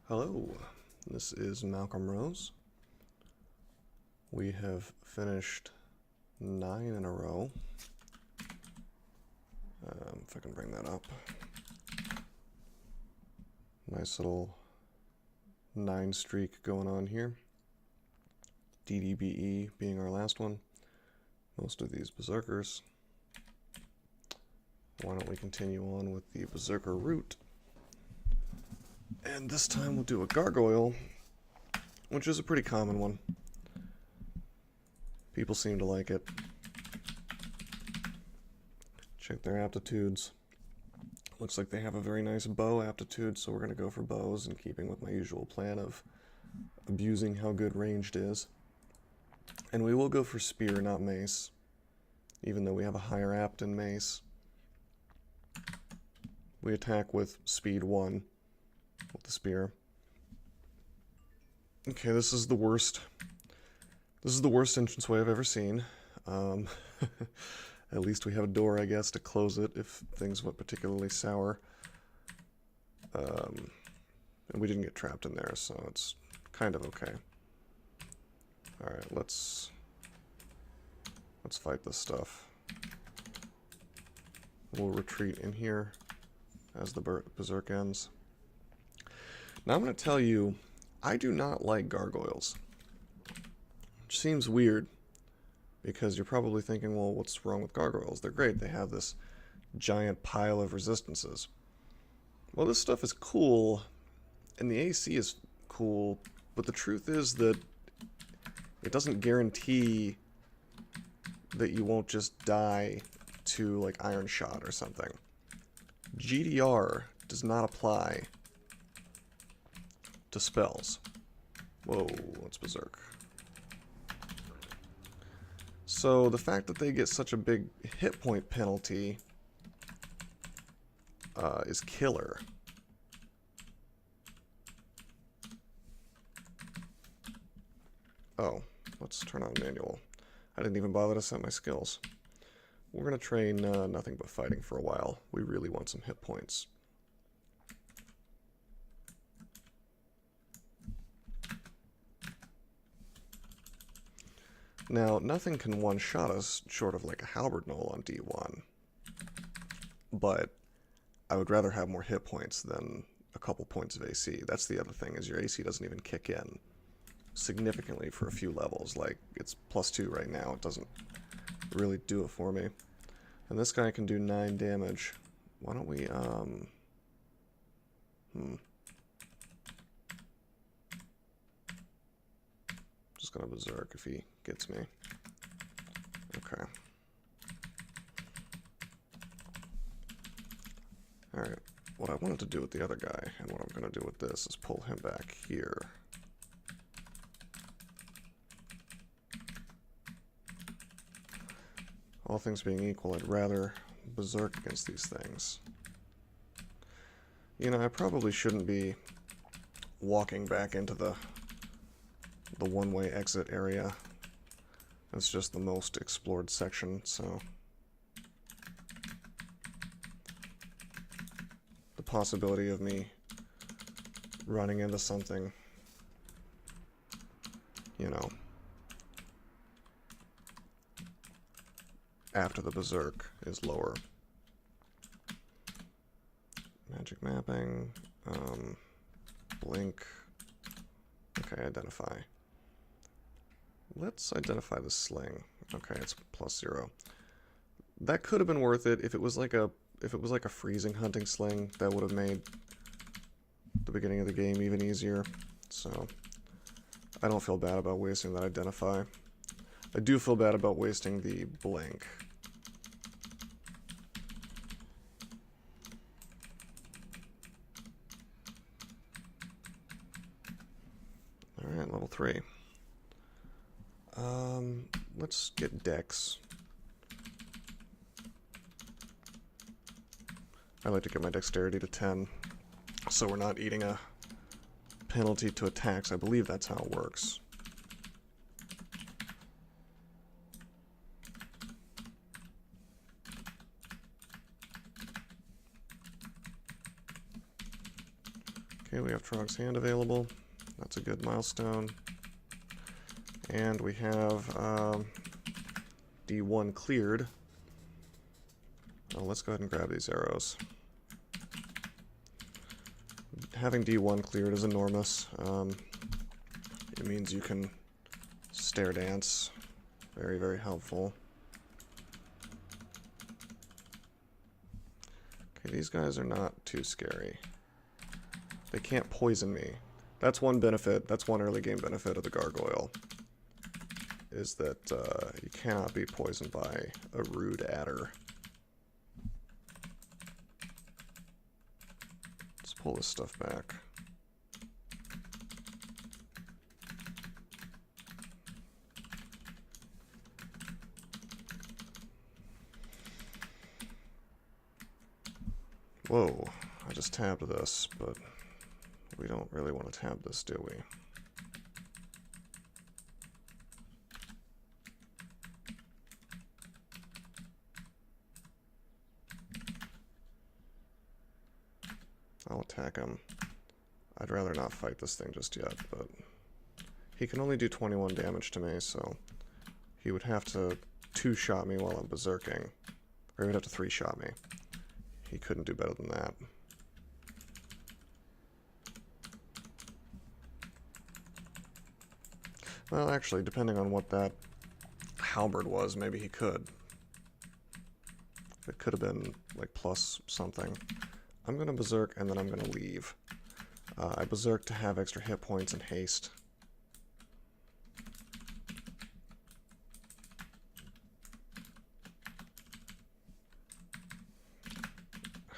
Hello, this is Malcolm Rose. We have finished 9 in a row. If I can bring that up. Nice little 9 streak going on here. DDBE being our last one. Most of these Berserkers. Why don't we continue on with the Berserker route? And this time we'll do a Gargoyle, which is a pretty common one. People seem to like it. Check their aptitudes. Looks like they have a very nice bow aptitude, so we're going to go for bows in keeping with my usual plan of abusing how good ranged is. And we will go for spear, not mace, even though we have a higher apt in mace. We attack with speed 1 with the spear. Okay, this is the worst. This is the worst entranceway I've ever seen. At least we have a door, I guess, to close it if things went particularly sour. And we didn't get trapped in there, so it's kind of okay. Alright, let's fight this stuff. We'll retreat in here as the Berserk ends. Now I'm going to tell you, I do not like gargoyles. Which seems weird, because you're probably thinking, well, what's wrong with gargoyles? They're great, they have this giant pile of resistances. Well, this stuff is cool, and the AC is cool, but the truth is that it doesn't guarantee that you won't just die to, like, Iron Shot or something. GDR does not apply to spells. Whoa, let's Berserk. So the fact that they get such a big hit point penalty is killer. Oh, let's turn on manual. I didn't even bother to set my skills. We're going to train nothing but fighting for a while. We really want some hit points. Now, nothing can one-shot us short of like a halberd knoll on D1. But I would rather have more hit points than a couple points of AC. That's the other thing, is your AC doesn't even kick in significantly for a few levels. Like, it's +2 right now. It doesn't really do it for me. And this guy can do 9 damage. Why don't we, Just gonna Berserk if he gets me. Okay. Alright, what I wanted to do with the other guy, and what I'm gonna do with this, is pull him back here. All things being equal, I'd rather Berserk against these things. You know, I probably shouldn't be walking back into the one-way exit area. It's just the most explored section, so the possibility of me running into something, you know, after the Berserk is lower. Magic mapping, blink, okay, identify. Let's identify the sling. Okay, it's +0. That could have been worth it if it was like a freezing hunting sling. That would have made the beginning of the game even easier. So I don't feel bad about wasting that identify. I do feel bad about wasting the blink. Alright, level 3. Let's get Dex. I like to get my dexterity to 10, so we're not eating a penalty to attacks. I believe that's how it works. Okay, we have Trog's Hand available. That's a good milestone. And we have D1 cleared. Let's go ahead and grab these arrows. Having D1 cleared is enormous. It means you can stair dance. Very, very helpful. Okay, these guys are not too scary. They can't poison me. That's one benefit, that's one early game benefit of the Gargoyle, is that you cannot be poisoned by a rude adder. Let's pull this stuff back. Whoa, I just tabbed this, but we don't really want to tab this, do we? I'll attack him. I'd rather not fight this thing just yet, but he can only do 21 damage to me, so he would have to 2-shot me while I'm berserking, or he would have to 3-shot me. He couldn't do better than that. Well, actually, depending on what that halberd was, maybe he could. It could have been, like, plus something. I'm going to berserk, and then I'm going to leave. I berserk to have extra hit points and haste.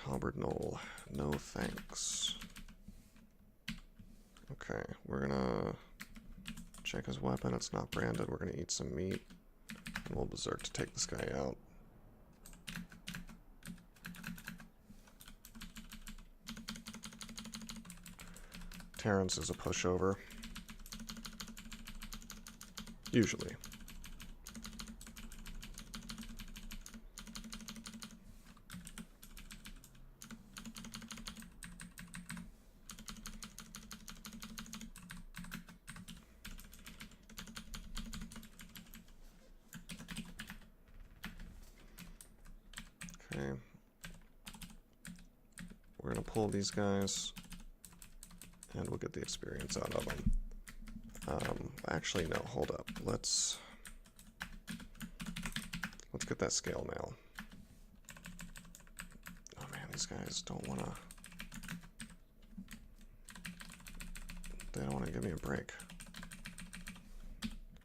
Halberd Knoll. No thanks. Okay, we're gonna check his weapon. It's not branded. We're gonna eat some meat. And we'll berserk to take this guy out. Terrence is a pushover. Usually. Okay. We're going to pull these guys, and we'll get the experience out of them. Actually, no, hold up. Let's get that scale mail. Oh man, these guys don't want to... They don't want to give me a break.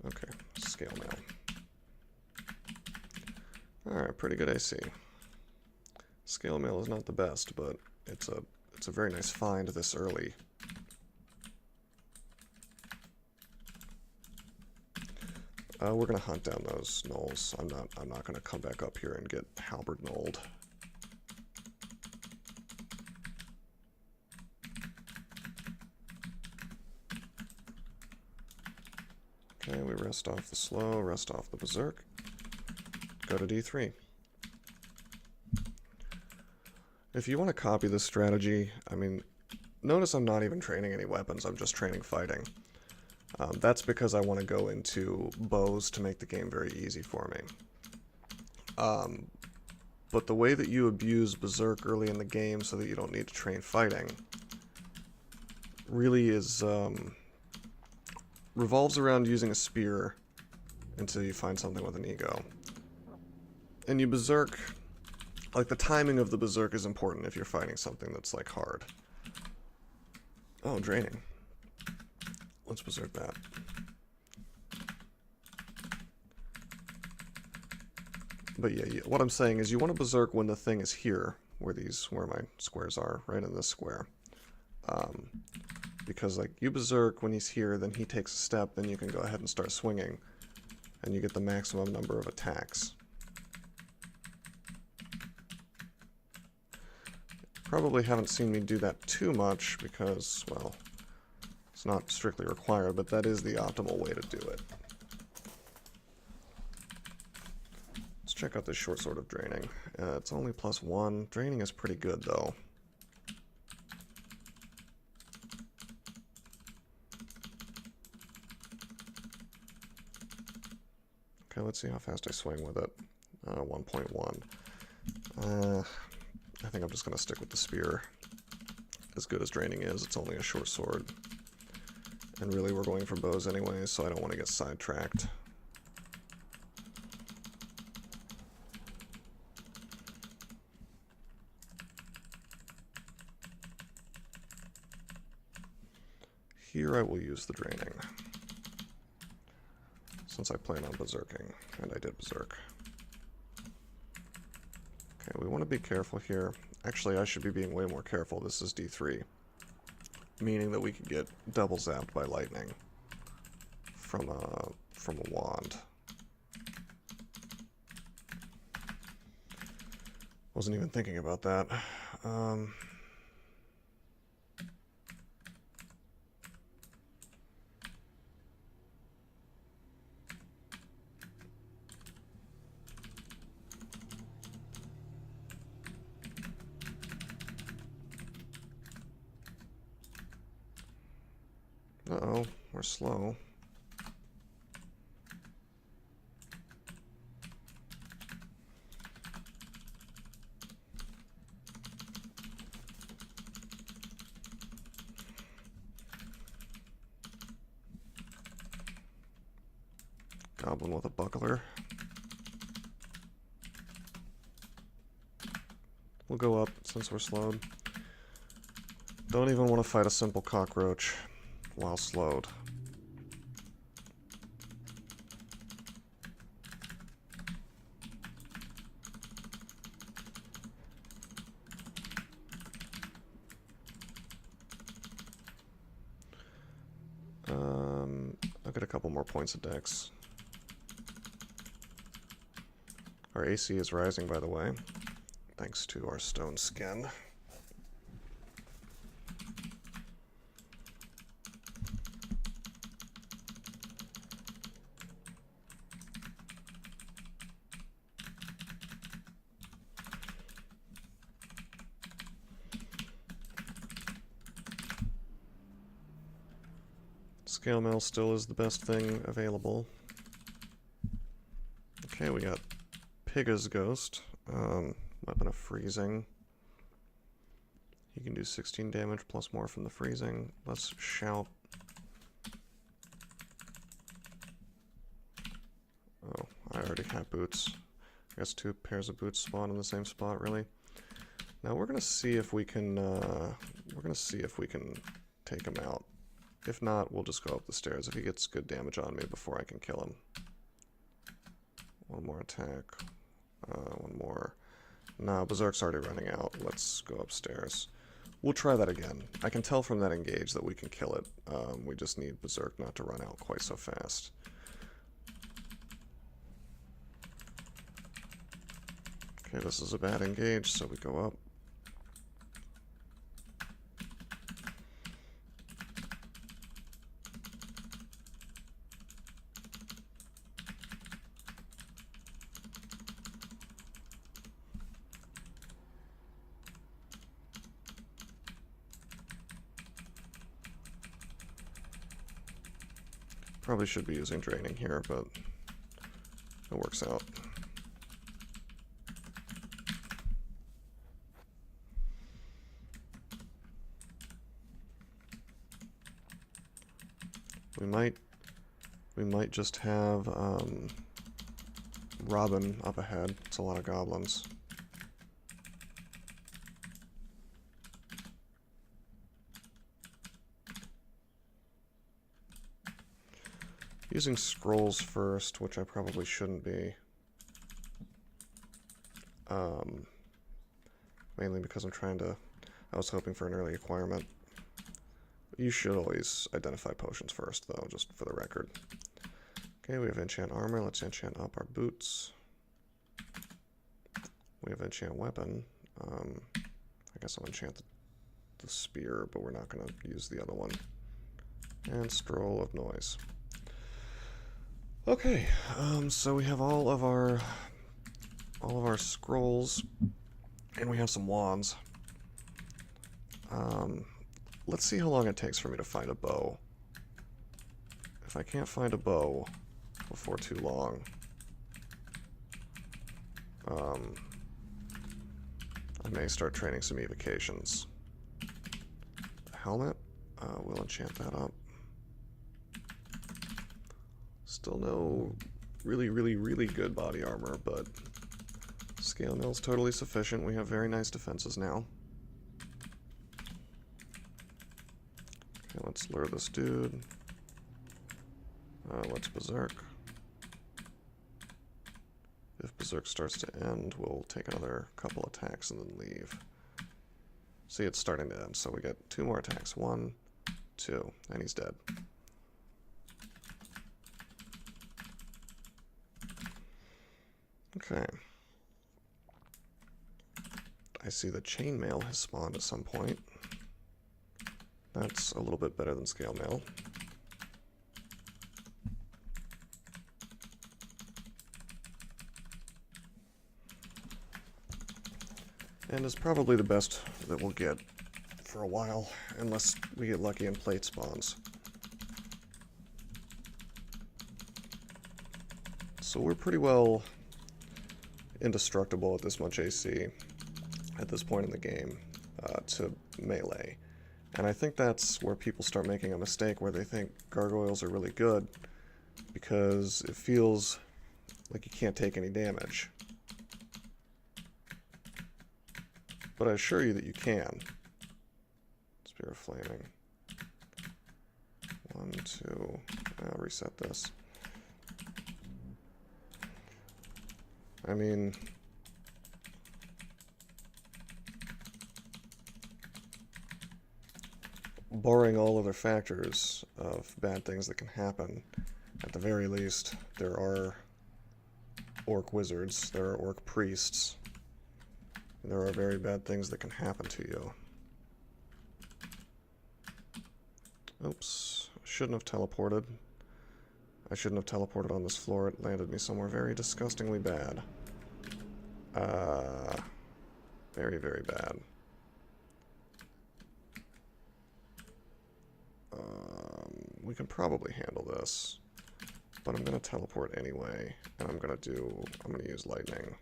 Okay, scale mail. Alright, pretty good AC. Scale mail is not the best, but it's a very nice find this early. We're gonna hunt down those gnolls. I'm not gonna come back up here and get halberd knolled. Okay, we rest off the slow, rest off the berserk. Go to D3. If you want to copy this strategy, I mean, notice I'm not even training any weapons, I'm just training fighting. That's because I want to go into bows to make the game very easy for me. But the way that you abuse Berserk early in the game so that you don't need to train fighting really is revolves around using a spear until you find something with an ego. And you Berserk, like the timing of the Berserk is important if you're fighting something that's like hard. Oh, draining. Let's Berserk that. But yeah, what I'm saying is you want to Berserk when the thing is here, where my squares are, right in this square. Because like you Berserk when he's here, then he takes a step, then you can go ahead and start swinging, and you get the maximum number of attacks. Probably haven't seen me do that too much because, well, it's not strictly required, but that is the optimal way to do it. Let's check out this short sword of draining. It's only +1. Draining is pretty good, though. Okay, let's see how fast I swing with it. 1.1. I think I'm just going to stick with the spear. As good as draining is, it's only a short sword. And really we're going for bows anyway, so I don't want to get sidetracked. Here I will use the draining, since I plan on berserking, and I did berserk. Okay, we want to be careful here. Actually, I should be being way more careful. This is D3, meaning that we could get double zapped by lightning from a wand. Wasn't even thinking about that. Uh-oh, we're slow. Goblin with a buckler. We'll go up since we're slowed. Don't even want to fight a simple cockroach while slowed. I'll get a couple more points of dex. Our AC is rising, by the way, thanks to our stone skin. Scale mail still is the best thing available. Okay, we got Piga's Ghost, weapon of freezing. You can do 16 damage plus more from the freezing. Let's shout. Oh, I already have boots. I guess 2 pairs of boots spawn in the same spot, really. Now we're gonna see if we can. Take him out. If not, we'll just go up the stairs. If he gets good damage on me before I can kill him. One more attack. One more. No, Berserk's already running out. Let's go upstairs. We'll try that again. I can tell from that engage that we can kill it. We just need Berserk not to run out quite so fast. Okay, this is a bad engage, so we go up. Probably should be using draining here, but it works out. We might just have Robin up ahead. It's a lot of goblins. Using scrolls first, which I probably shouldn't be. Mainly because I was hoping for an early acquirement. You should always identify potions first, though, just for the record. Okay, we have enchant armor. Let's enchant up our boots. We have enchant weapon. I guess I'll enchant the spear, but we're not going to use the other one. And scroll of noise. Okay, so we have all of our scrolls, and we have some wands. Let's see how long it takes for me to find a bow. If I can't find a bow before too long, I may start training some evocations. Helmet, we'll enchant that up. Still no really good body armor, but scale mill's totally sufficient. We have very nice defenses now. Okay, let's lure this dude. Let's Berserk. If Berserk starts to end, we'll take another couple attacks and then leave. See, it's starting to end, so we get 2 more attacks. 1, 2, and he's dead. Okay. I see the chainmail has spawned at some point. That's a little bit better than scale mail. And is probably the best that we'll get for a while, unless we get lucky and plate spawns. So we're pretty well indestructible at this much AC at this point in the game to melee. And I think that's where people start making a mistake, where they think gargoyles are really good because it feels like you can't take any damage. But I assure you that you can. Spear of Flaming. 1, 2. I'll reset this. I mean, barring all other factors of bad things that can happen, at the very least, there are orc wizards, there are orc priests. There are very bad things that can happen to you. Oops, shouldn't have teleported. I shouldn't have teleported on this floor. It landed me somewhere very disgustingly bad. Very bad. We can probably handle this, but I'm gonna teleport anyway, and I'm gonna use lightning.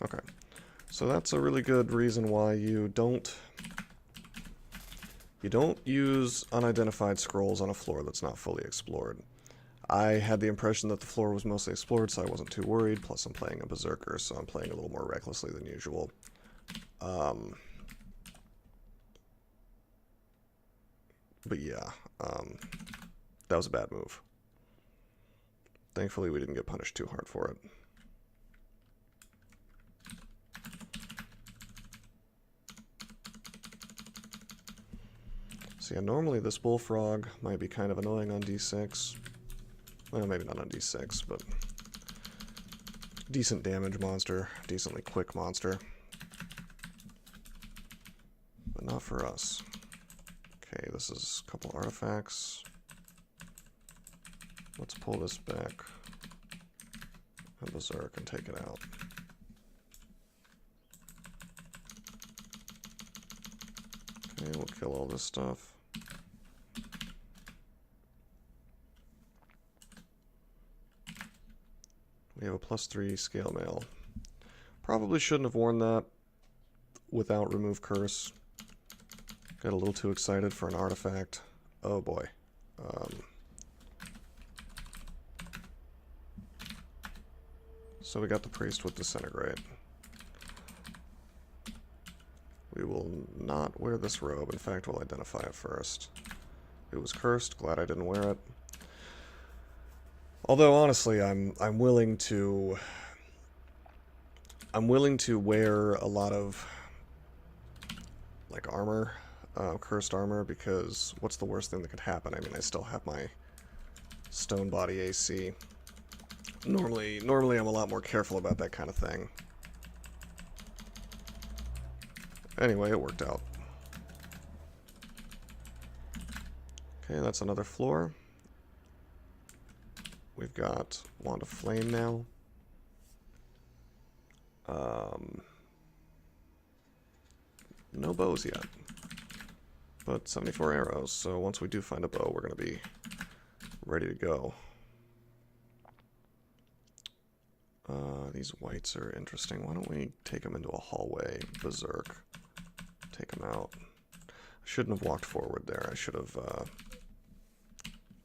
Okay, so that's a really good reason why you don't use unidentified scrolls on a floor that's not fully explored. I had the impression that the floor was mostly explored, so I wasn't too worried. Plus, I'm playing a Berserker, so I'm playing a little more recklessly than usual. But yeah, that was a bad move. Thankfully, we didn't get punished too hard for it. So yeah, normally this bullfrog might be kind of annoying on D6. Well, maybe not on D6, but decent damage monster, decently quick monster. But not for us. Okay, this is a couple artifacts. Let's pull this back and Berserk and take it out. Okay, we'll kill all this stuff. We have a +3 scale mail. Probably shouldn't have worn that without remove curse. Got a little too excited for an artifact. Oh boy. So we got the priest with disintegrate. We will not wear this robe. In fact, we'll identify it first. It was cursed. Glad I didn't wear it. Although honestly, I'm willing to wear a lot of like armor, cursed armor, because what's the worst thing that could happen? I mean, I still have my stone body AC. Normally I'm a lot more careful about that kind of thing. Anyway, it worked out. Okay, that's another floor. We've got Wand of Flame now. No bows yet, but 74 arrows, so once we do find a bow, we're going to be ready to go. These whites are interesting. Why don't we take them into a hallway? Berserk. Take them out. I shouldn't have walked forward there. I should have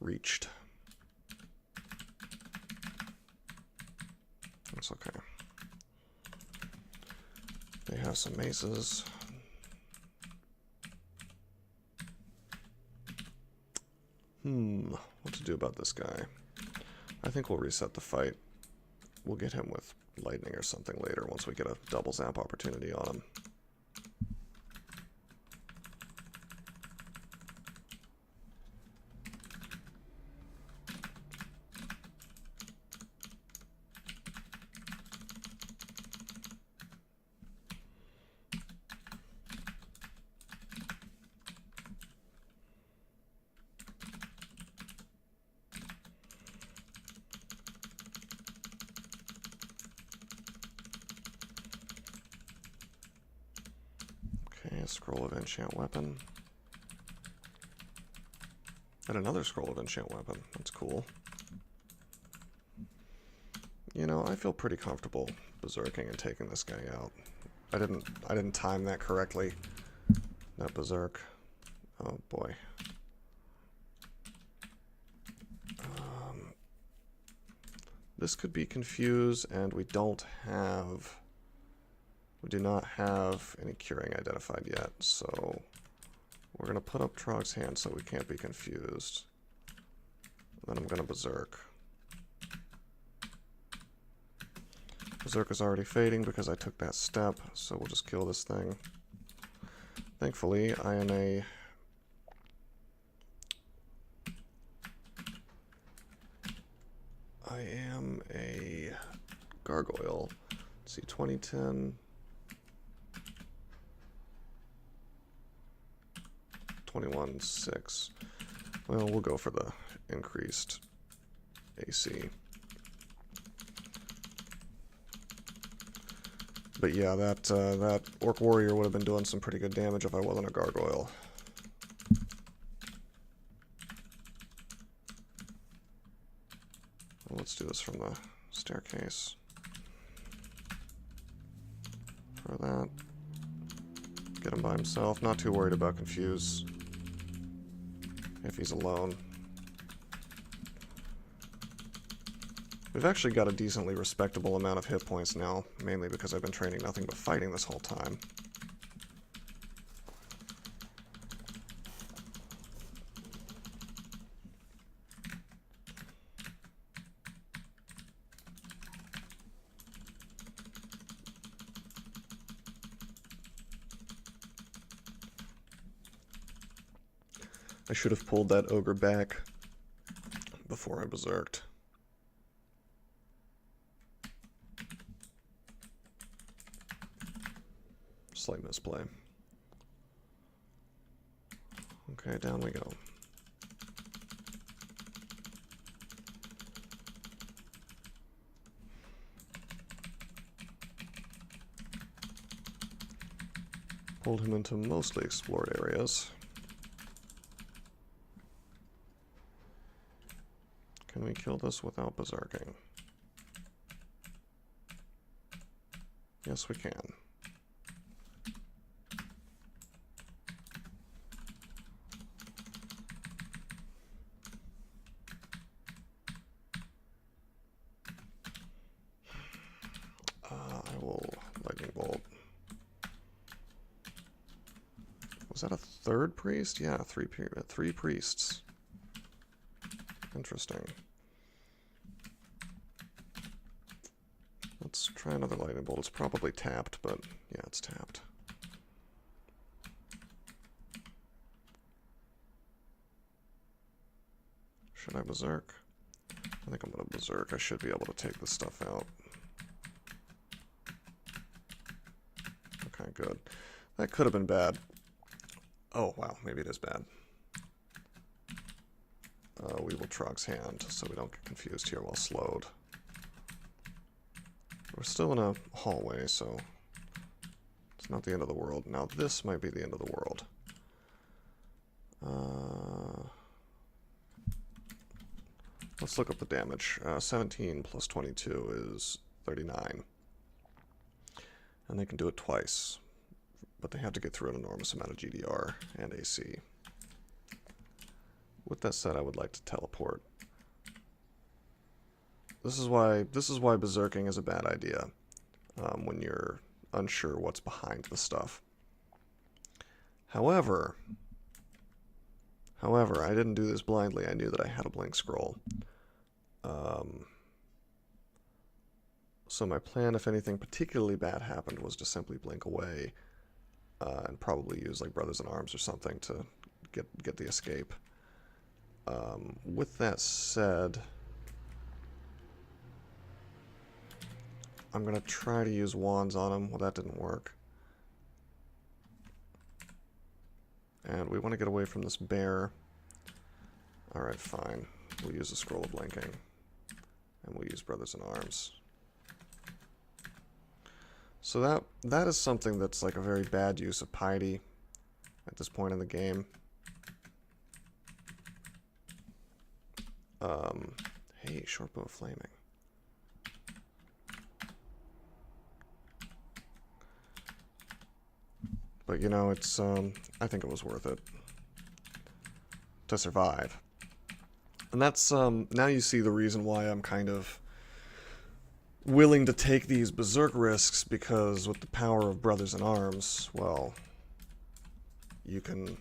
reached. That's okay. They have some maces. What to do about this guy? I think we'll reset the fight. We'll get him with lightning or something later once we get a double zap opportunity on him. Okay, a scroll of enchant weapon. And another scroll of enchant weapon. That's cool. You know, I feel pretty comfortable berserking and taking this guy out. I didn't time that correctly. That berserk. Oh boy. This could be confused, and we do not have any curing identified yet, so we're going to put up Trog's hand so we can't be confused. Then I'm going to berserk. Berserk is already fading because I took that step, so we'll just kill this thing. Thankfully, I am a gargoyle. Let's see, 2010... 21.6. Well, we'll go for the increased AC. But yeah, that Orc Warrior would have been doing some pretty good damage if I wasn't a gargoyle. Well, let's do this from the staircase. For that. Get him by himself. Not too worried about Confuse. If he's alone. We've actually got a decently respectable amount of hit points now, mainly because I've been training nothing but fighting this whole time. I should have pulled that ogre back before I berserked. Slight misplay. Okay, down we go. Pulled him into mostly explored areas. Can we kill this without berserking? Yes, we can. I will lightning bolt. Was that a third priest? Yeah, three priests. Interesting. Let's try another lightning bolt. It's probably tapped, but yeah, it's tapped. Should I berserk? I think I'm gonna berserk. I should be able to take this stuff out. Okay, good. That could have been bad. Oh, wow, maybe it is bad. we will Trog's Hand, so we don't get confused here while slowed. We're still in a hallway, so it's not the end of the world. Now this might be the end of the world. Let's look up the damage. 17 plus 22 is 39. And they can do it twice. But they have to get through an enormous amount of GDR and AC. With that said, I would like to teleport. This is why berserking is a bad idea when you're unsure what's behind the stuff. However, I didn't do this blindly. I knew that I had a blink scroll. So my plan, if anything particularly bad happened, was to simply blink away and probably use like Brothers in Arms or something to get the escape. With that said, I'm going to try to use wands on him. Well, that didn't work. And we want to get away from this bear. Alright, fine. We'll use a Scroll of Blinking. And we'll use Brothers in Arms. So that is something that's like a very bad use of piety at this point in the game. Hey, Shortbow of Flaming. But, you know, it's, I think it was worth it to survive. And that's, now you see the reason why I'm kind of willing to take these berserk risks, because with the power of Brothers in Arms, well, you can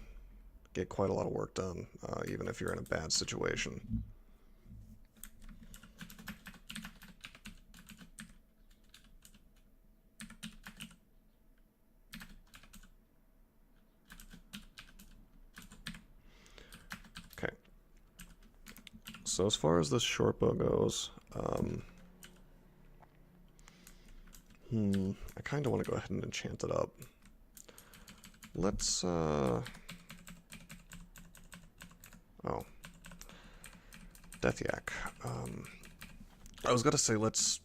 get quite a lot of work done, even if you're in a bad situation. Okay. So as far as this shortbow goes, I kind of want to go ahead and enchant it up. Let's, oh. Death Yak. I was going to say let's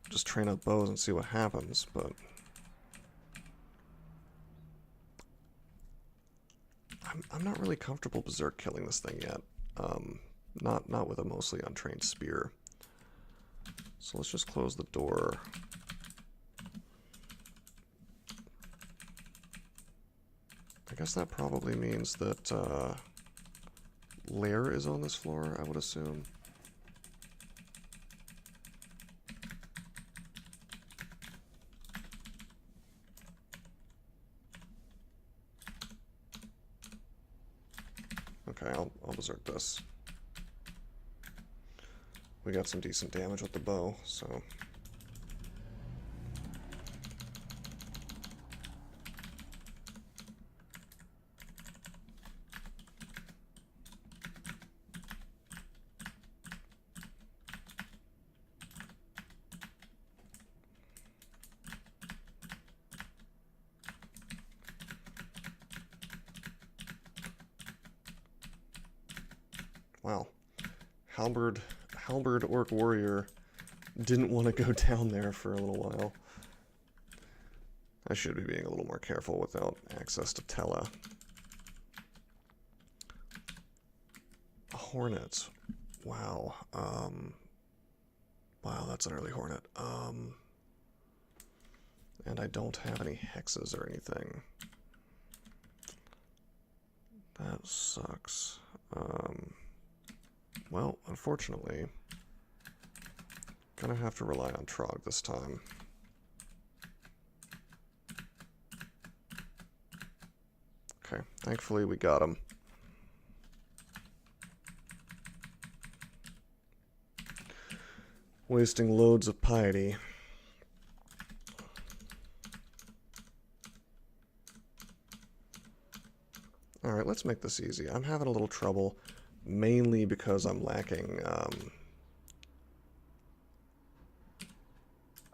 just train up bows and see what happens, but I'm not really comfortable berserk killing this thing yet. Not with a mostly untrained spear. So let's just close the door. I guess that probably means that Lair is on this floor, I would assume. Okay, I'll berserk this. We got some decent damage with the bow, so... Wow. Halberd Orc Warrior didn't want to go down there for a little while. I should be being a little more careful without access to Tela. A hornet. Wow. Wow, that's an early hornet. And I don't have any hexes or anything. That sucks. Well, unfortunately, gonna have to rely on Trog this time. Okay, thankfully we got him. Wasting loads of piety. Alright, let's make this easy. I'm having a little trouble, mainly because I'm lacking,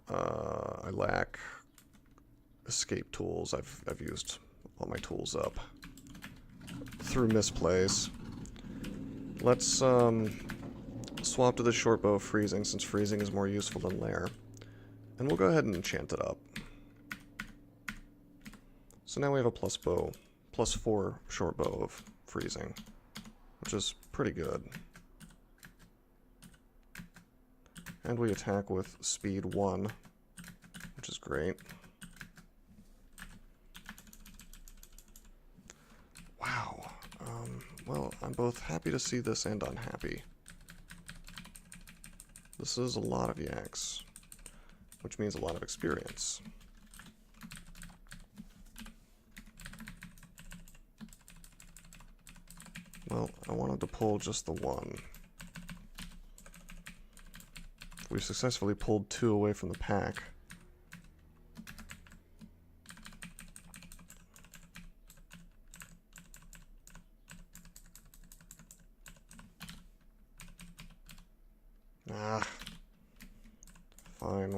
I lack escape tools. I've used all my tools up through misplays. Let's swap to the short bow of freezing, since freezing is more useful than lair. And we'll go ahead and enchant it up. So now we have a +4 short bow of freezing, which is pretty good. And we attack with speed 1, which is great. Wow. Well, I'm both happy to see this and unhappy. This is a lot of yaks, which means a lot of experience. Well, I wanted to pull just the one. We successfully pulled 2 away from the pack. Ah, fine.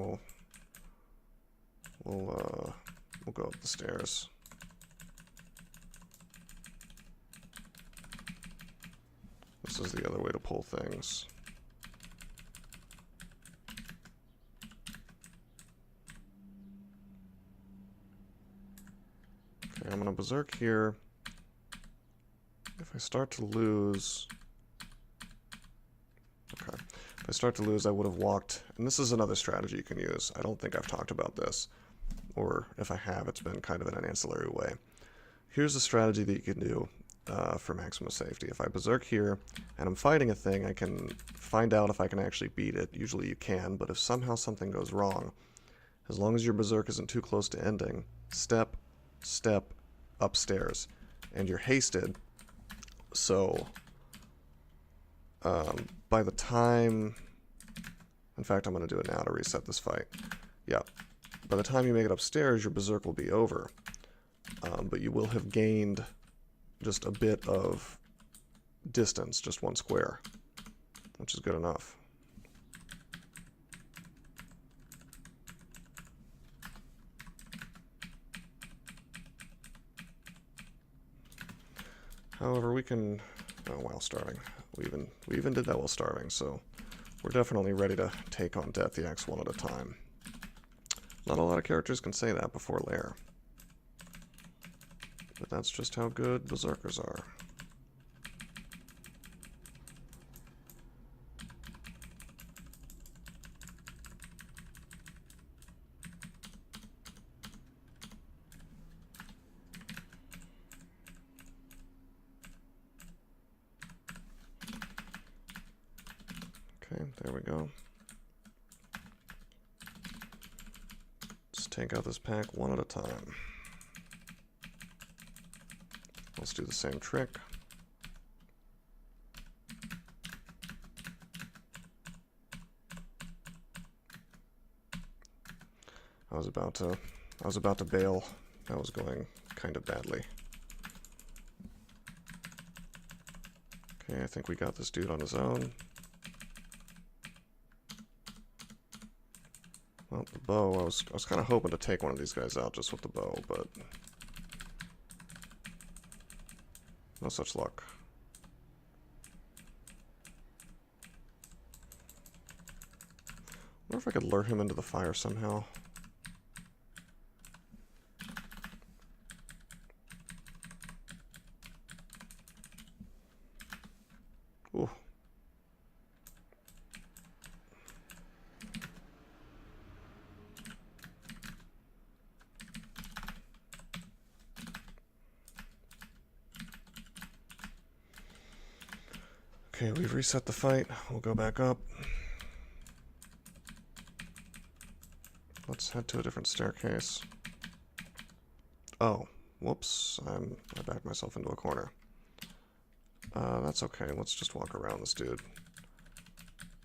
We'll go up the stairs. This is the other way to pull things. Okay, I'm gonna berserk here. If I start to lose... Okay. If I start to lose, I would have walked... And this is another strategy you can use. I don't think I've talked about this. Or if I have, it's been kind of in an ancillary way. Here's a strategy that you can do for maximum safety. If I berserk here, and I'm fighting a thing, I can find out if I can actually beat it. Usually you can, but if somehow something goes wrong, as long as your berserk isn't too close to ending, step, upstairs. And you're hasted, so... by the time... In fact, I'm going to do it now to reset this fight. Yeah. By the time you make it upstairs, your berserk will be over. But you will have gained just a bit of distance, just 1 square, which is good enough. However, we can... Oh, while starving. We even did that while starving, so we're definitely ready to take on Death Yaks one at a time. Not a lot of characters can say that before Lair. But that's just how good Berserkers are. Okay, there we go. Just take out this pack one at a time. Let's do the same trick. I was about to bail. That was going kind of badly. Okay, I think we got this dude on his own. Well, the bow, I was kind of hoping to take one of these guys out just with the bow, but no such luck. I wonder if I could lure him into the fire somehow. Ooh. Okay, we've reset the fight. We'll go back up. Let's head to a different staircase. Oh, whoops. I backed myself into a corner. That's okay. Let's just walk around this dude.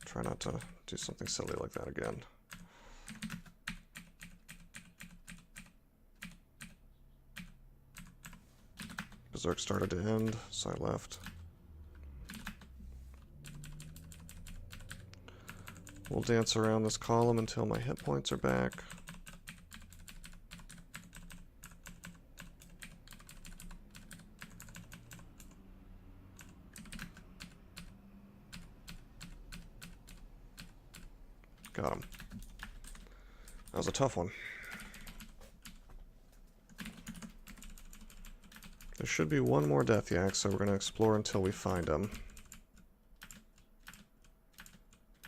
Try not to do something silly like that again. Berserk started to end, so I left. We'll dance around this column until my hit points are back. got him. That was a tough one. There should be one more Death Yak, so we're going to explore until we find him.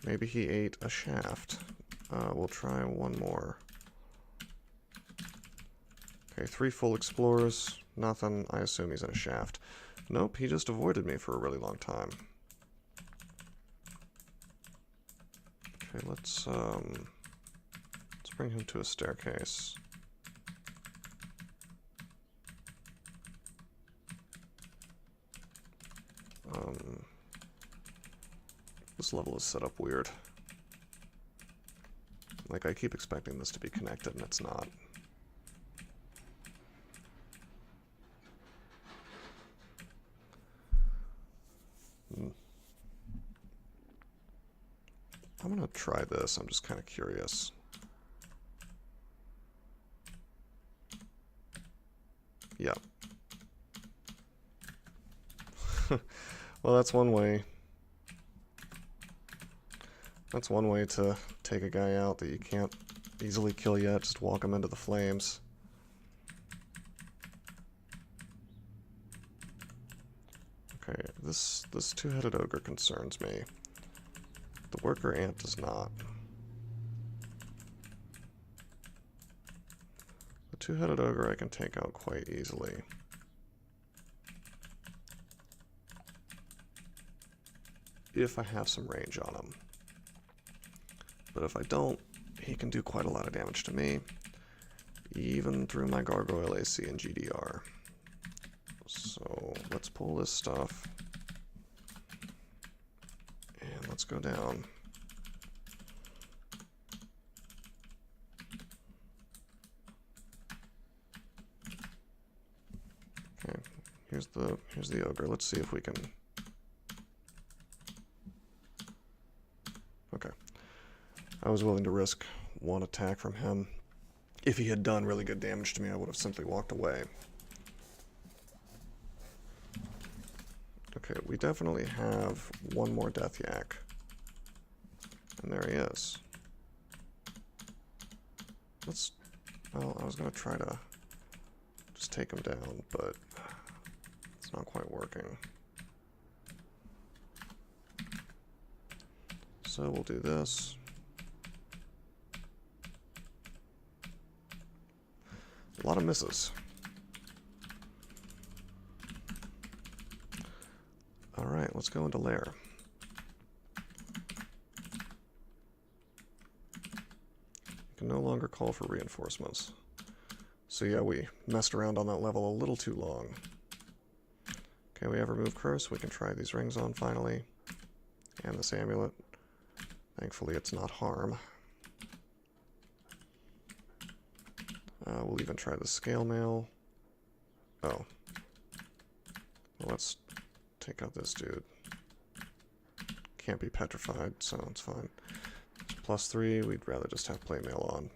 Maybe he ate a shaft. We'll try one more. Okay, 3 full explorers. Nothing. I assume he's in a shaft. Nope, he just avoided me for a really long time. Okay, let's bring him to a staircase. This level is set up weird. Like, I keep expecting this to be connected, and it's not. I'm gonna try this. I'm just kind of curious. Yep. Well, that's one way. That's one way to take a guy out that you can't easily kill yet. Just walk him into the flames. Okay, this two-headed ogre concerns me. The worker ant does not. The two-headed ogre I can take out quite easily. If I have some range on him. But if I don't, he can do quite a lot of damage to me, even through my Gargoyle AC and GDR. So let's pull this stuff, and let's go down. Okay, here's the ogre. Let's see if we can. Okay. I was willing to risk one attack from him. If he had done really good damage to me, I would have simply walked away. Okay, we definitely have one more Death Yak. And there he is. Well, I was going to try to just take him down, but it's not quite working. So we'll do this. A lot of misses. Alright, let's go into Lair. You can no longer call for reinforcements. So yeah, we messed around on that level a little too long. Okay, we have Remove Curse. We can try these rings on finally. And this amulet. Thankfully it's not harm. We'll even try the scale mail. Oh. Well, let's take out this dude. Can't be petrified, so it's fine. +3, we'd rather just have plate mail on.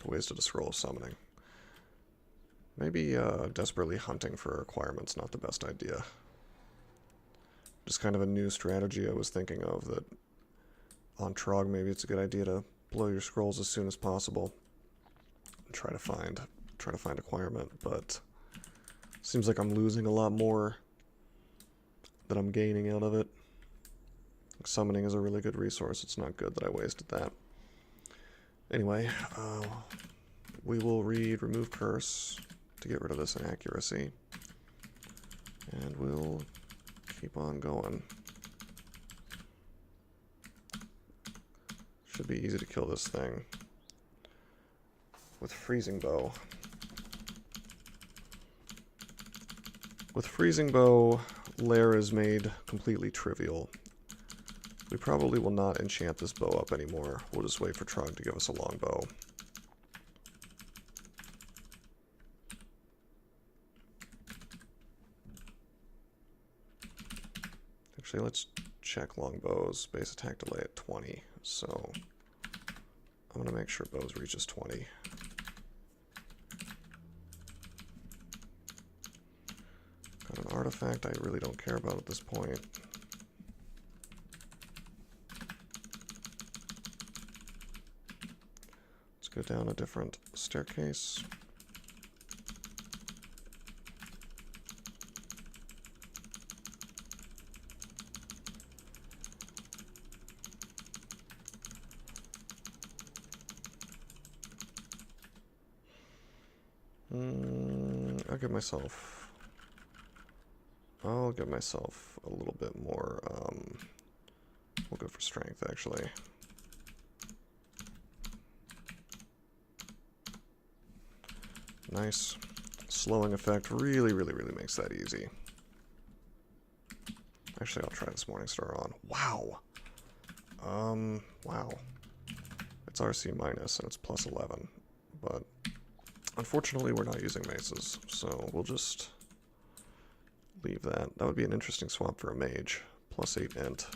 Wasted a scroll of summoning. Maybe desperately hunting for requirements, not the best idea. Just kind of a new strategy I was thinking of, that on Trog maybe it's a good idea to blow your scrolls as soon as possible and try to find acquirement, but seems like I'm losing a lot more than I'm gaining out of it. Summoning is a really good resource. It's not good that I wasted that. Anyway, we will read Remove Curse to get rid of this inaccuracy, and we'll keep on going. Should be easy to kill this thing with Freezing Bow. With Freezing Bow, Lair is made completely trivial. We probably will not enchant this bow up anymore. We'll just wait for Trog to give us a long bow. Actually, let's check longbows. Base attack delay at 20, so I'm going to make sure bows reaches 20. Got an artifact I really don't care about at this point. down a different staircase. I'll give myself a little bit more, we'll go for strength, actually. Nice. Slowing effect really makes that easy. Actually, I'll try this Morningstar on. Wow! Wow. It's RC minus, and it's plus 11. But, unfortunately, we're not using maces, so we'll just leave that. That would be an interesting swap for a mage. Plus 8 int.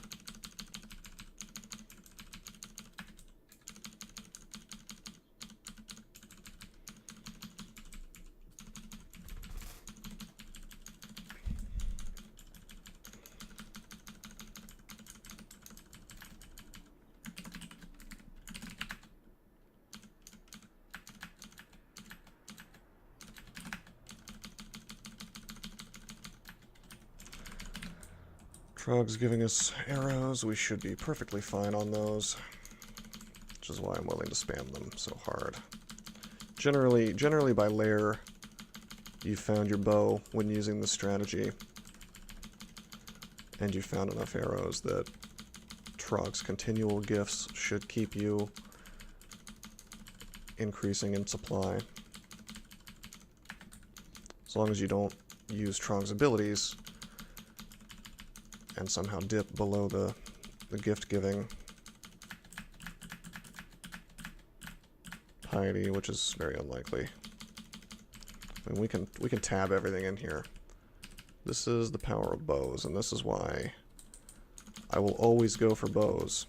Trog's giving us arrows. We should be perfectly fine on those, which is why I'm willing to spam them so hard. Generally by lair, you found your bow when using this strategy, and you found enough arrows that Trog's continual gifts should keep you increasing in supply. As long as you don't use Trog's abilities and somehow dip below the gift giving piety, which is very unlikely. I mean, we can tab everything in here. This is the power of bows, and this is why I will always go for bows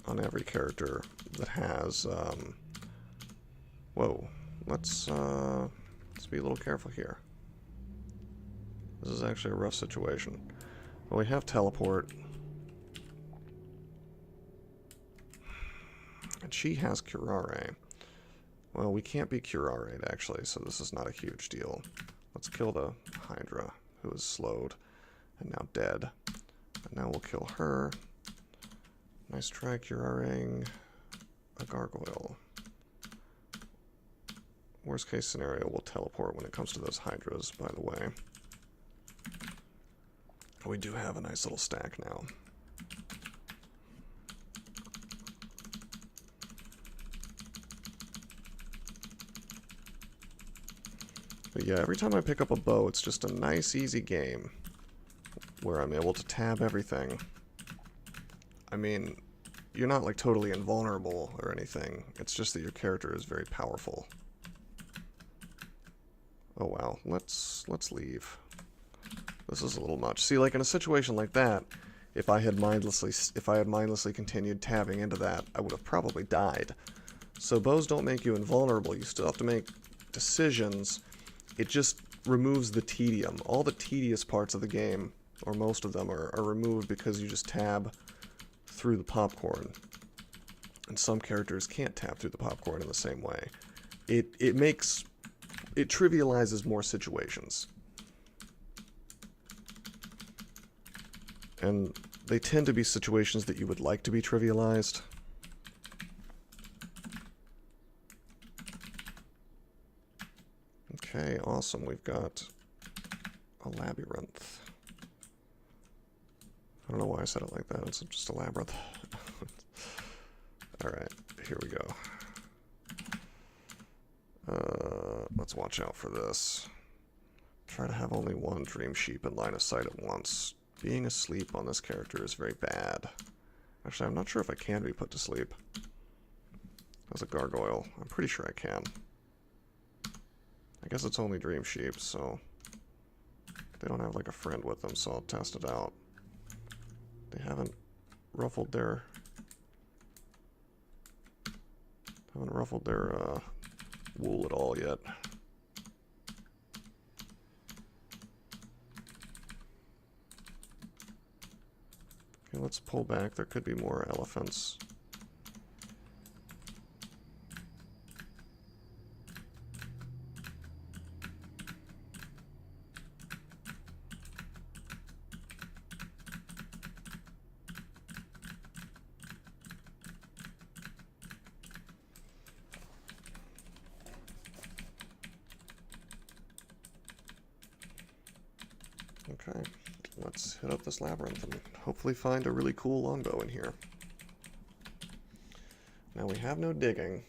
on every character that has whoa, let's be a little careful here. This is actually a rough situation. Well, we have teleport. And she has curare. Well, we can't be curare actually, so this is not a huge deal. Let's kill the Hydra, who is slowed and now dead. And now we'll kill her. Nice try curaring a gargoyle. Worst case scenario, we'll teleport when it comes to those Hydras, by the way. We do have a nice little stack now. But yeah, every time I pick up a bow, it's just a nice, easy game where I'm able to tab everything. I mean, you're not like totally invulnerable or anything. It's just that your character is very powerful. Oh wow, let's leave. This is a little much. See, like in a situation like that, if I had mindlessly continued tabbing into that, I would have probably died. So bows don't make you invulnerable. You still have to make decisions. It just removes the tedium. All the tedious parts of the game, or most of them, are removed because you just tab through the popcorn. And some characters can't tab through the popcorn in the same way. It trivializes more situations. And they tend to be situations that you would like to be trivialized. Okay, awesome. We've got a labyrinth. I don't know why I said it like that. It's just a labyrinth. Alright, here we go. Let's watch out for this. Try to have only one dream sheep in line of sight at once. Being asleep on this character is very bad. Actually, I'm not sure if I can be put to sleep as a gargoyle. I'm pretty sure I can. I guess it's only dream sheep, so they don't have like a friend with them, so I'll test it out. They haven't ruffled their wool at all yet. Okay, let's pull back. There could be more elephants. Okay, let's hit up this labyrinth and hopefully find a really cool longbow in here. Now we have no digging.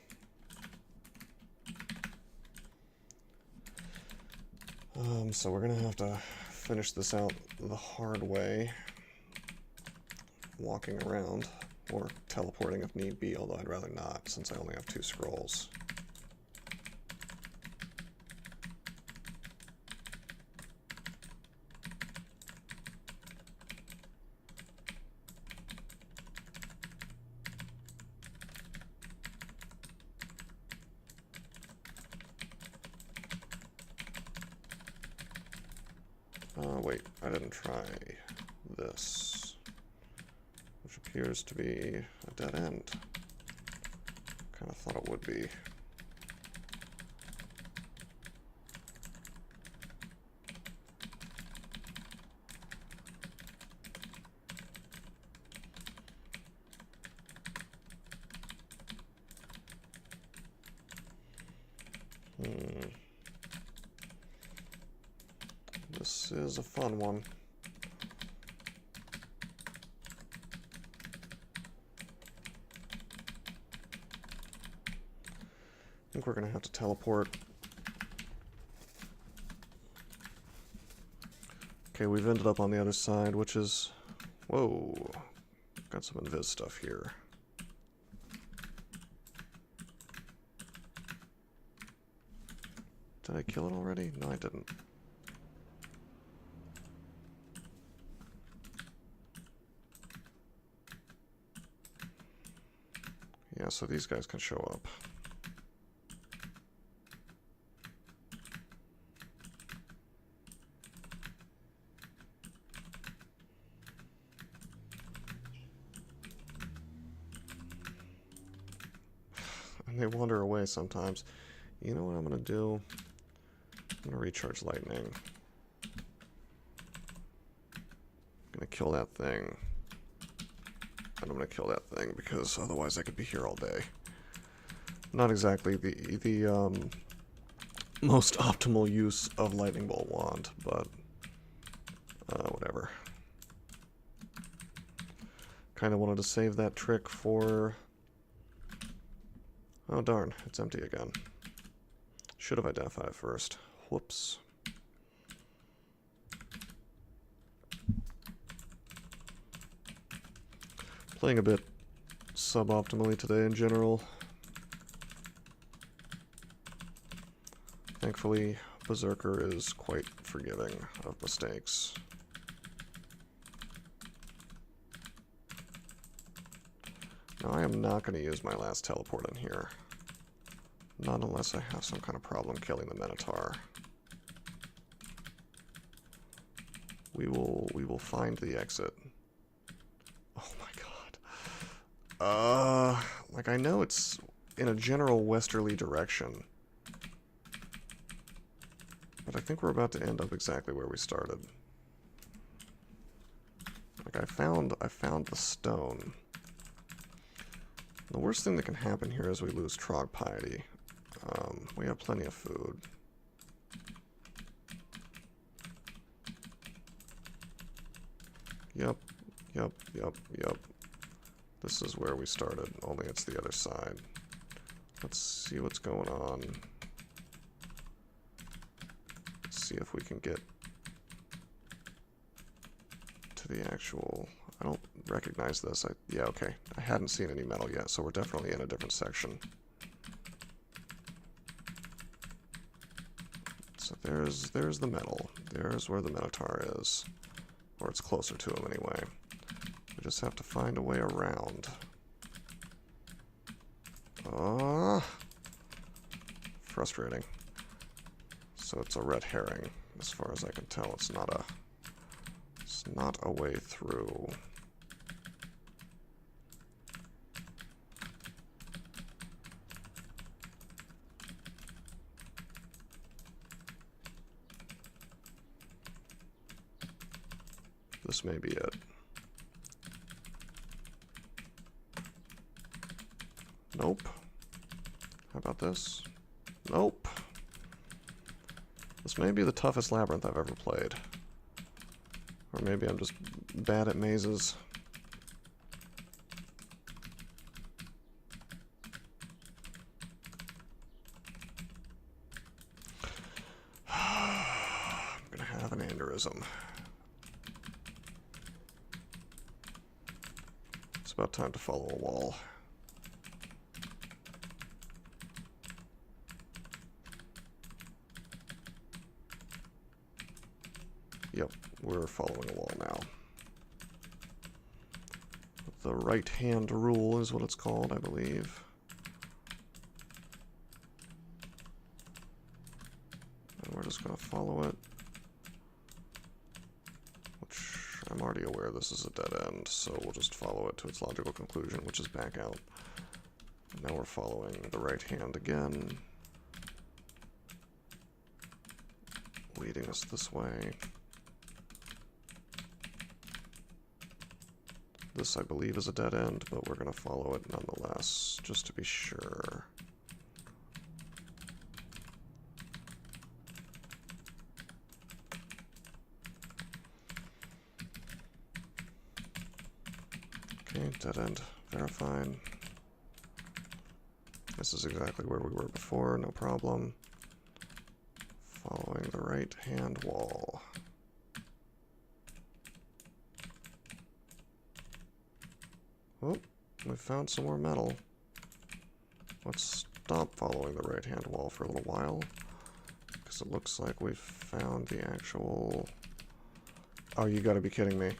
So we're gonna have to finish this out the hard way, walking around, or teleporting if need be, although I'd rather not, since I only have 2 scrolls. Wait, I didn't try this, which appears to be a dead end. Kind of thought it would be. This is a fun one. I think we're going to have to teleport. Okay, we've ended up on the other side, which is... Whoa. Got some invis stuff here. Did I kill it already? No, I didn't. Yeah, so these guys can show up. And they wander away sometimes. You know what I'm going to do? I'm going to recharge lightning. I'm going to kill that thing. And I'm going to kill that thing because otherwise I could be here all day. Not exactly the most optimal use of lightning bolt wand, but whatever. Kind of wanted to save that trick for... Oh darn, it's empty again. Should have identified first. Whoops. Playing a bit suboptimally today in general. Thankfully, Berserker is quite forgiving of mistakes. Now, I am not going to use my last teleport in here. Not unless I have some kind of problem killing the Minotaur. We will find the exit. Oh my god. Like I know it's in a general westerly direction. But I think we're about to end up exactly where we started. Like I found the stone. The worst thing that can happen here is we lose Trog Piety. We have plenty of food. Yep. This is where we started, only it's the other side. Let's see what's going on. Let's see if we can get to the actual... I don't recognize this. Yeah, okay. I hadn't seen any metal yet, so we're definitely in a different section. So there's the metal. There's where the Minotaur is. Or it's closer to him anyway. We just have to find a way around. Frustrating. So it's a red herring. As far as I can tell, it's not a way through. This may be it. Nope. How about this? Nope. This may be the toughest labyrinth I've ever played. Or maybe I'm just bad at mazes. I'm gonna have an aneurysm. It's about time to follow a wall. Yep, we're following a wall now. The right-hand rule is what it's called, I believe. And we're just going to follow it. Which, I'm already aware this is a dead end, so we'll just follow it to its logical conclusion, which is back out. And now we're following the right hand again, leading us this way. This, I believe, is a dead end, but we're going to follow it nonetheless, just to be sure. Okay, dead end verified. This is exactly where we were before, no problem. Following the right-hand wall. Oh, we found some more metal. Let's stop following the right-hand wall for a little while, because it looks like we've found the actual... Oh, you gotta be kidding me.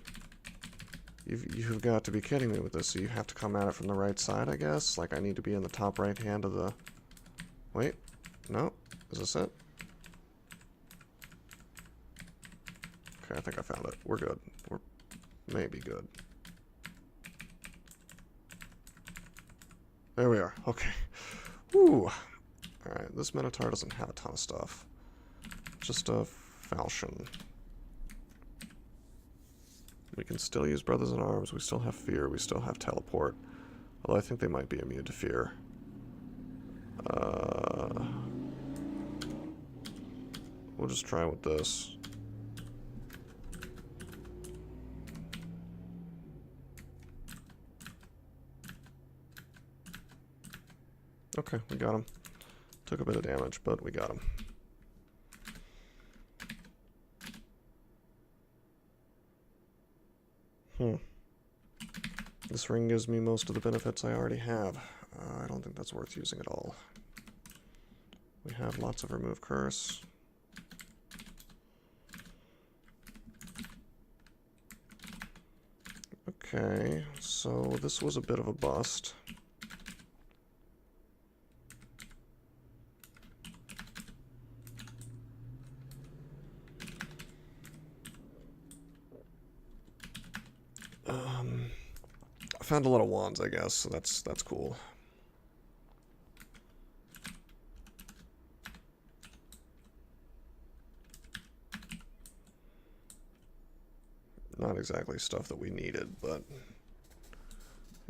You've got to be kidding me with this, so you have to come at it from the right side, I guess? Like, I need to be in the top right hand of the... Wait, no? Is this it? Okay, I think I found it. We're good. We're maybe good. There we are. Okay. Woo! Alright, this Minotaur doesn't have a ton of stuff. Just a falchion. We can still use Brothers in Arms, we still have Fear, we still have Teleport. Although I think they might be immune to Fear. We'll just try with this. Okay, we got him. Took a bit of damage, but we got him. This ring gives me most of the benefits I already have. I don't think that's worth using at all. We have lots of Remove Curse. Okay, so this was a bit of a bust. I found a lot of wands, I guess, so that's cool. Not exactly stuff that we needed, but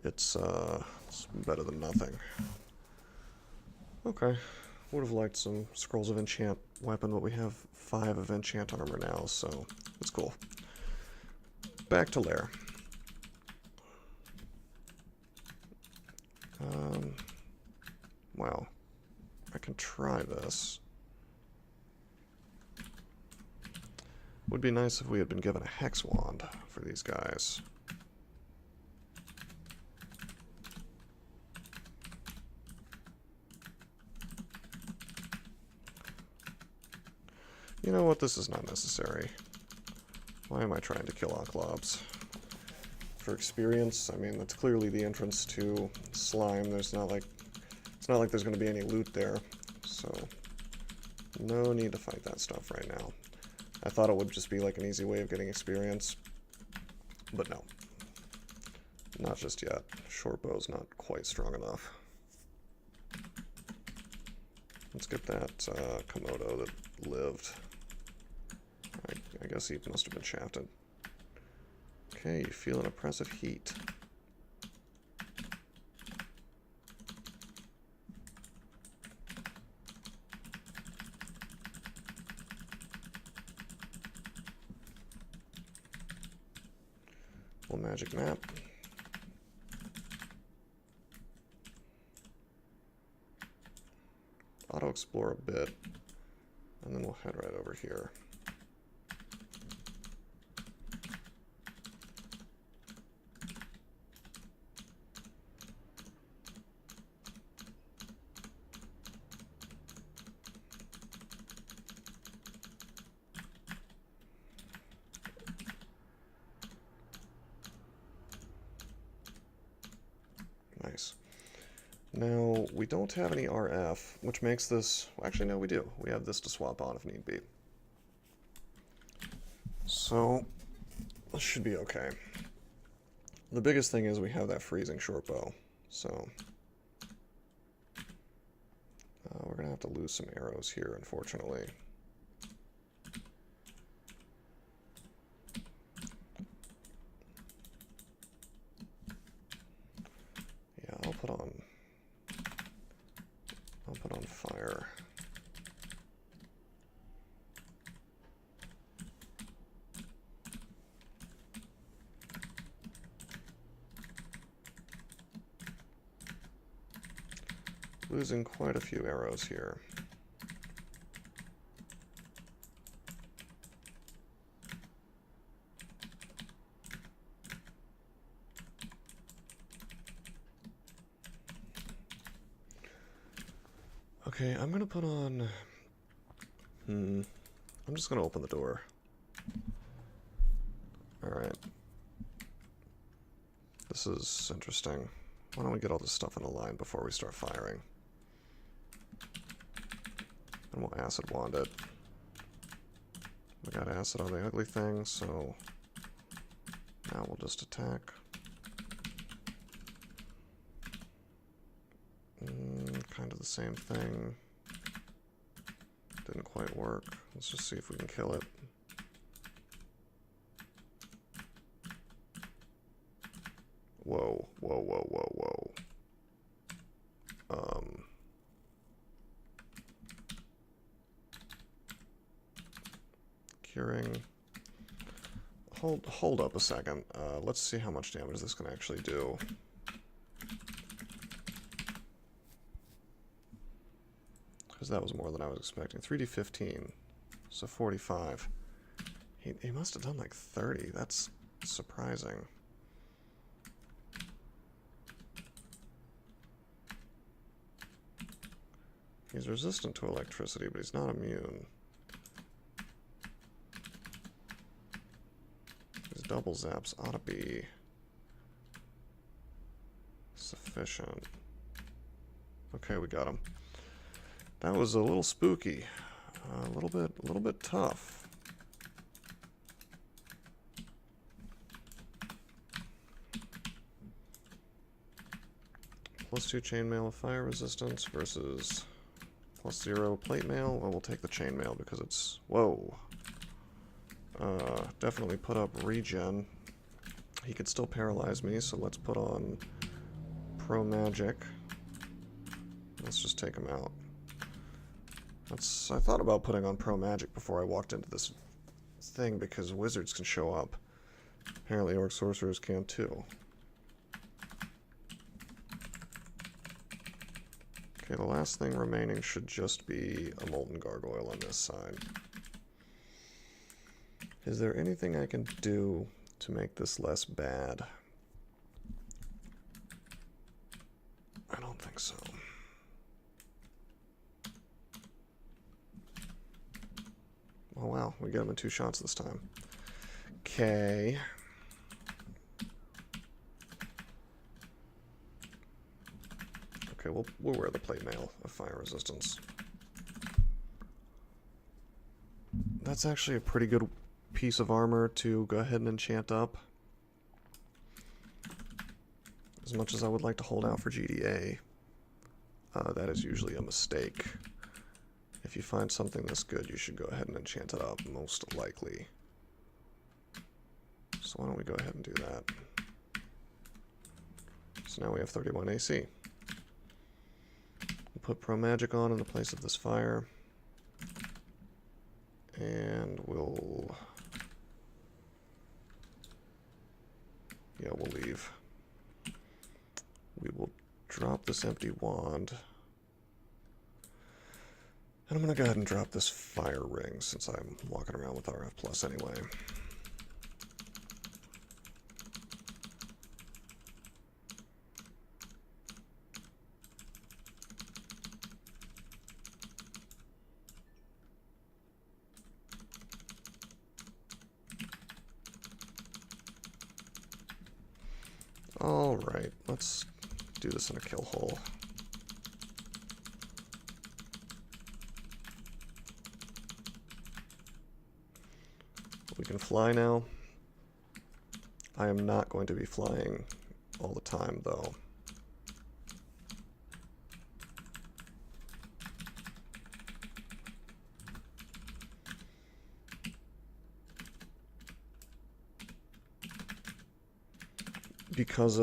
it's better than nothing. Okay, would have liked some Scrolls of Enchant weapon, but we have 5 of Enchant armor now, so it's cool. Back to Lair. Wow. I can try this. Would be nice if we had been given a Hex Wand for these guys. You know what? This is not necessary. Why am I trying to kill Onclobs? For experience? I mean, that's clearly the entrance to slime. There's not like... It's not like there's going to be any loot there. So, no need to fight that stuff right now. I thought it would just be like an easy way of getting experience. But no. Not just yet. Short bow's not quite strong enough. Let's get that Komodo that lived. I guess he must have been shafted. Okay, you feel an oppressive heat. Little magic map. Auto explore a bit, and then we'll head right over here. Nice. Now, we don't have any RF, which makes this... Actually, no, we do. We have this to swap on if need be. So, this should be okay. The biggest thing is we have that freezing short bow, so... we're going to have to lose some arrows here, unfortunately. Yeah, I'll put on fire. Losing quite a few arrows here. Okay, I'm gonna put on... I'm just gonna open the door. Alright. This is interesting. Why don't we get all this stuff in a line before we start firing? And we'll acid wand it. We got acid on the ugly thing, so now we'll just attack. Kind of the same thing. Didn't quite work. Let's just see if we can kill it. Whoa, whoa, whoa, whoa, whoa. Curing. Hold up a second. Let's see how much damage this can actually do. Because that was more than I was expecting. 3d15, so 45. He must have done like 30. That's surprising. He's resistant to electricity, but he's not immune. His double zaps ought to be sufficient. Okay, we got him. That was a little spooky. A little bit tough. +2 chainmail of fire resistance versus +0 plate mail. Well, we'll take the chainmail because it's... Whoa. Definitely put up regen. He could still paralyze me, so let's put on Pro Magic. Let's just take him out. I thought about putting on Pro Magic before I walked into this thing because wizards can show up. Apparently orc sorcerers can too. Okay, the last thing remaining should just be a molten gargoyle on this side. Is there anything I can do to make this less bad? I don't think so. Oh wow, we got him in 2 shots this time. Okay. Okay, we'll wear the plate mail of fire resistance. That's actually a pretty good piece of armor to go ahead and enchant up. As much as I would like to hold out for GDA, that is usually a mistake. If you find something this good, you should go ahead and enchant it up, most likely. So why don't we go ahead and do that. So now we have 31 AC. We'll put Pro Magic on in the place of this fire. And we'll Yeah, we'll leave. We will drop this empty wand. And I'm going to go ahead and drop this fire ring since I'm walking around with RF Plus anyway. Alright, let's do this in a kill hole. We can fly now. I am not going to be flying all the time, though. Because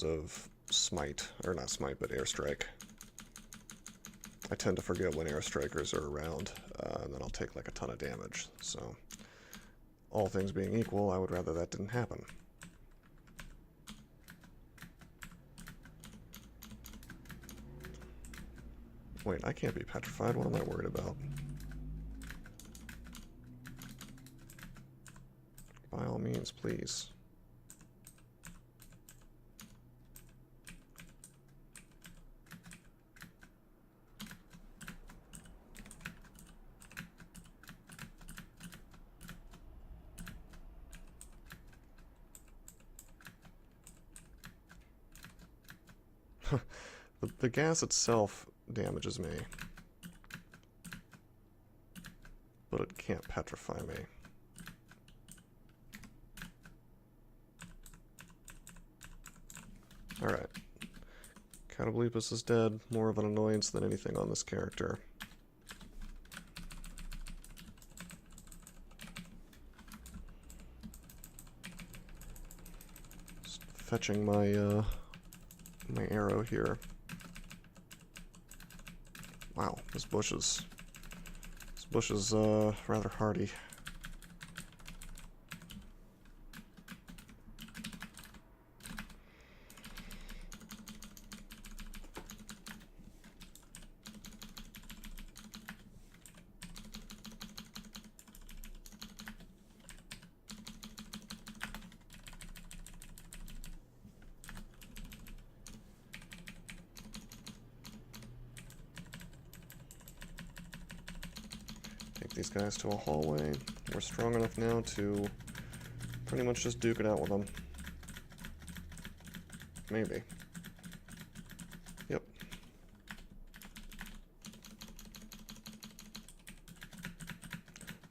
of smite, or not smite, but airstrike. I tend to forget when airstrikers are around, and then I'll take like a ton of damage. So, all things being equal, I would rather that didn't happen. Wait, I can't be petrified. What am I worried about? By all means, please. The gas itself damages me, but it can't petrify me. Alright. Catoblepus is dead. More of an annoyance than anything on this character. Just fetching my my arrow here. Wow, this bush is rather hardy. These guys to a hallway. We're strong enough now to pretty much just duke it out with them. Maybe. Yep.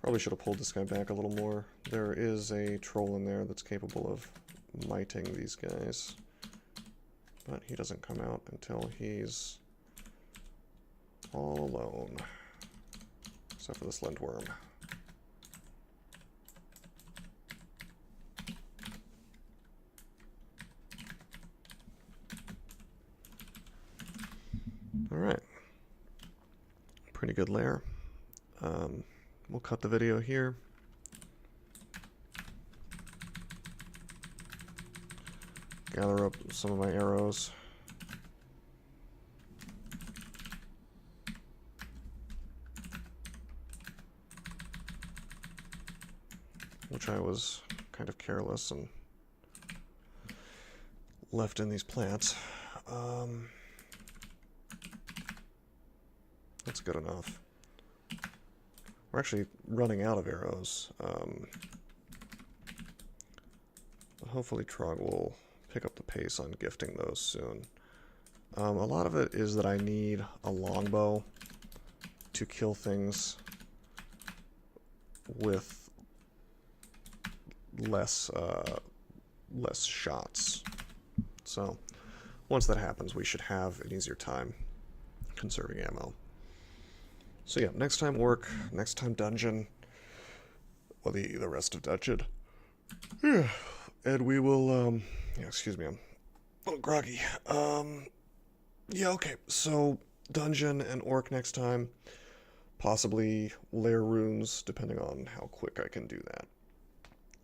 Probably should have pulled this guy back a little more. There is a troll in there that's capable of miting these guys. But he doesn't come out until he's all alone. Except for this lindworm. Alright. Pretty good lair. We'll cut the video here. Gather up some of my arrows. Which I was kind of careless and left in these plants. That's good enough. We're actually running out of arrows. Hopefully Trog will pick up the pace on gifting those soon. A lot of it is that I need a longbow to kill things with less shots. So once that happens, we should have an easier time conserving ammo. So yeah, next time orc, next time dungeon, well, the rest of dungeon. Yeah. And we will, yeah, excuse me, I'm a little groggy. Yeah, okay, so dungeon and orc next time, possibly lair runes, depending on how quick I can do that.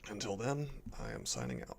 Until then, I am signing out.